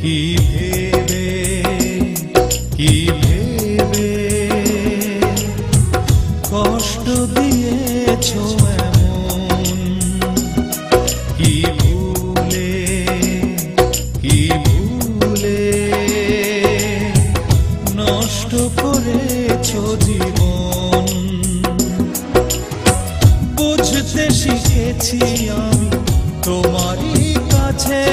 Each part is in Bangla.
কি ভেবে কি ভেবে কষ্ট দিয়েছো এমন, কি ভুলে নষ্ট করেছো জীবন। বুঝতে শিখেছি আমি তোমারই কাছে,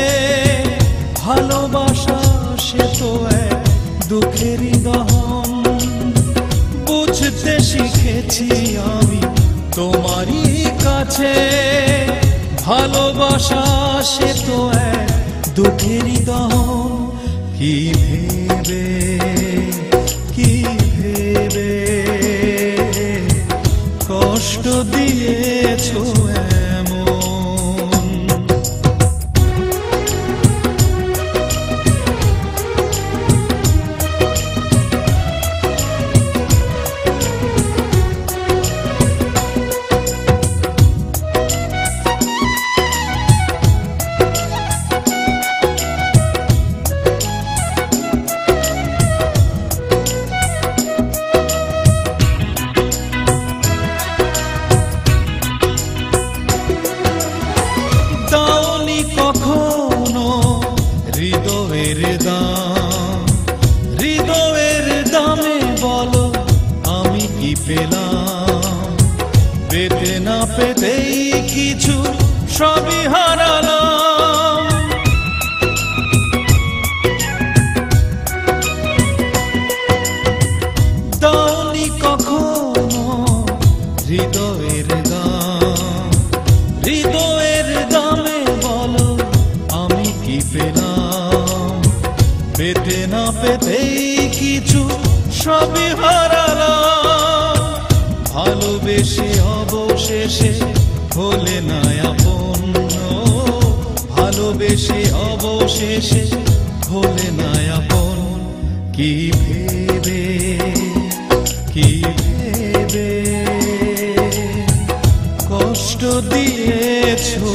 ভালোবাসা সে তো এক দুঃখেরই দহন। বুঝতে শিখেছি আমি তোমারই কাছে, ভালোবাসা সে তো এক দুঃখেরই দহন। কি ভেবে কি ভেবে কষ্ট দিয়েছো কখনো হৃদয়ের দাম, হৃদয়ের দামে বলো আমি কি পেলাম। পেতে না পেতেই কিছু সবই হারালাম। দাওনি কখনো হৃদয়ের দাম, হৃদয়ের দামে বলো আমি কি পেলাম। পেতে না পেতেই কিছু সবই হারালাম। ভালোবেসে অবশেষে হলে না আপন, ভালোবেসে অবশেষে হলে না আপন। কি ভেবে কি ভেবে কষ্ট দিয়েছো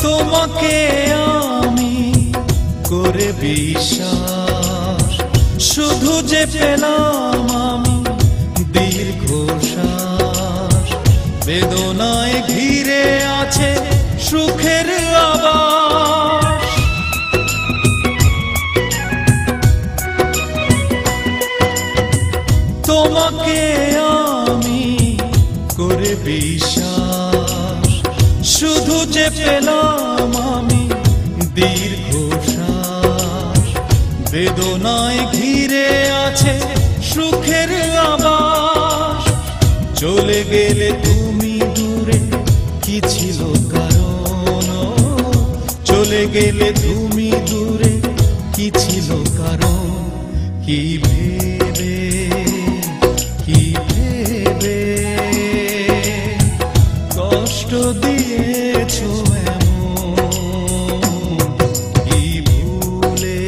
তোমাকে আমি করে বিশ্বাস, শুধু যে পেলাম আমি দীর্ঘশ্বাস। বেদনায় ঘিরে আছে সুখের আবাস। তোমাকে আমি করে বিশ্বাস, শুধু যে পেলাম আমি দীর্ঘশ্বাস। বেদনায় ঘিরে আছে সুখের আবাস। চলে গেলে তুমি দূরে কি ছিল কারণ, চলে গেলে তুমি দূরে কি ছিল কারণ। কি ভেবে কি ভেবে কষ্ট দিয়েছো এমন। কি ভুলে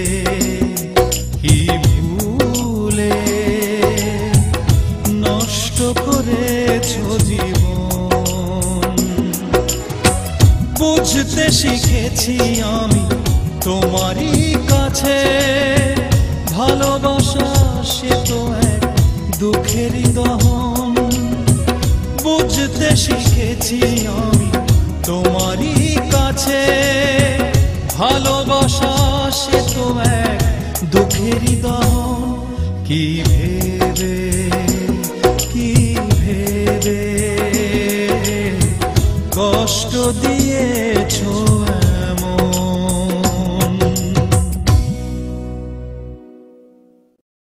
নষ্ট করেছো জীবন। বুঝতে শিখেছি আমি তোমারই কাছে, ভালোবাসা সে তো এক দুঃখেরই দহন। বুঝতে শিখেছি আমি তোমারই কাছে, ভালোবাসা সে তো এক দুঃখেরই দহন। কি ভেবে কি ভেবে কষ্ট দিয়েছো।